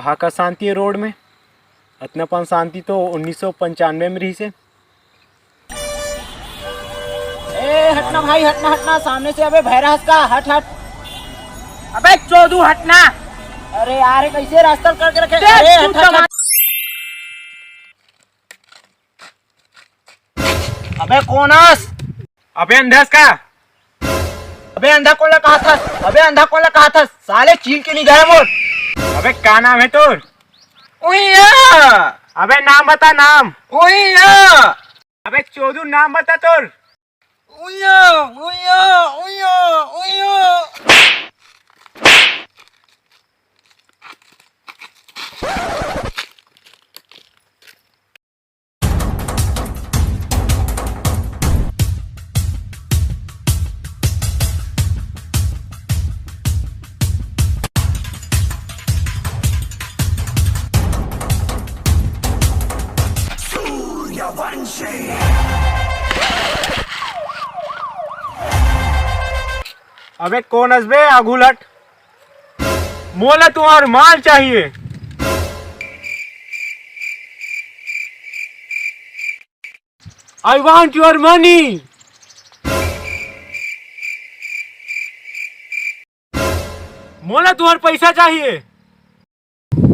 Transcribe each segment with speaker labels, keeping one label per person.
Speaker 1: कहाँ का शांति है रोड में। इतनापन शांति तो 1995 में रही से।
Speaker 2: ए हटना भाई, हटना हटना सामने से। अबे भैरस का हट हट। अबे चोदू हटना। अरे यार कैसे रास्ता करके रखे। अरे हट हट। अबे कौनस?
Speaker 1: अबे अंधस का।
Speaker 2: अबे अंधा कोला कहा था? अबे अंधा कोला कहा था? साले चील के नहीं गए मोर।
Speaker 1: अबे क्या नाम है तोर?
Speaker 2: उइया।
Speaker 1: अबे नाम बता नाम।
Speaker 2: उइया।
Speaker 1: अबे चोदू नाम बता तोर।
Speaker 2: उइया उइया उइया उइया।
Speaker 1: अबे कौन हसबे आगुलट? मोला तुम्हार माल चाहिए। I want your money. मोला तुम्हार पैसा चाहिए।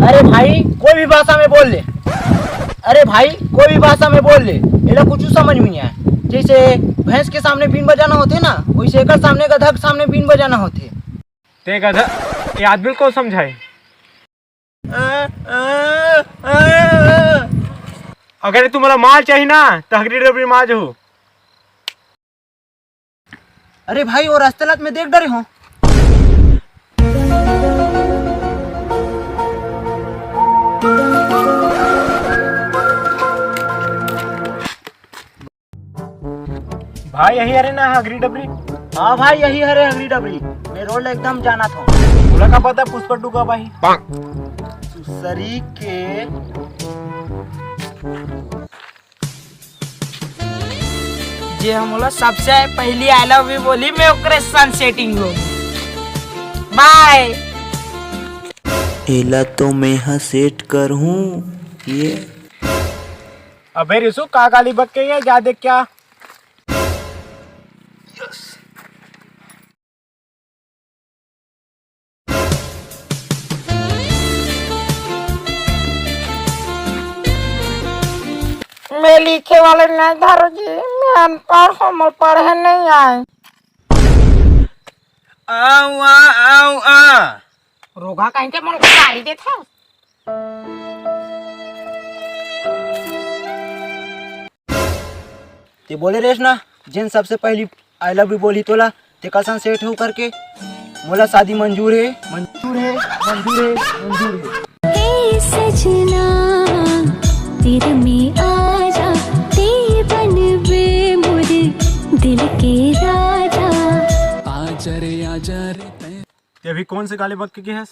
Speaker 2: अरे भाई कोई भी भाषा में बोल ले। अरे भाई कोई भी भाषा में बोल ले, ये लोग कुछ समझ में नहीं आया। जैसे भैंस के सामने बीन बजाना होते ना, वैसे एक सामने गधा के सामने बीन बजाना होते।
Speaker 1: ते गधा ये आदमी को समझाए। अगर तुम्हारा माल चाहिए ना तो हगरी डबरी माज हो।
Speaker 2: अरे भाई और रास्ते में देख डरे हो।
Speaker 1: भाई यही अरे ना हगरी डबरी।
Speaker 2: हाँ भाई यही हरे हगरी डबरी। मैं रोड एकदम जाना था।
Speaker 1: बोला का पता पुष्पा डूगा भाई।
Speaker 2: सरी के
Speaker 3: जे हमला सबसे पहली आई लव यू बोली मैं ओकरे सन सेटिंग हो। बाय।
Speaker 4: एला तो मैं यहाँ सेट कर हूँ ये।
Speaker 1: अबे रिसु का गाली बक के जा देख क्या।
Speaker 3: मैं लिखे वाले नहीं धारो जी, मैं अनपढ़ हम पढ़े नहीं आए।
Speaker 2: आओ आ
Speaker 3: रोगा कहीं के मन गाड़ी दे था।
Speaker 2: ते बोले रेस ना, जिन सबसे पहली आई लव यू बोली तोला ते कसन सेट हो करके मोला शादी मंजूर है मंजूर है मंजूर है मंजूर है।
Speaker 5: हे सजना तेरे में आजा, ते बन बे मुझे दिल के राजा।
Speaker 4: आजा रे
Speaker 1: ते अभी कौन से गाली बक के है?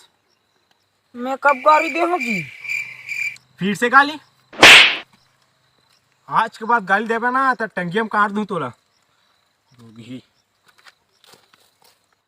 Speaker 3: मैं कब गाड़ी दे होगी?
Speaker 1: फिर से गाली। आज के बाद गाली देवे ना तो टंगियम काट दूं तोला।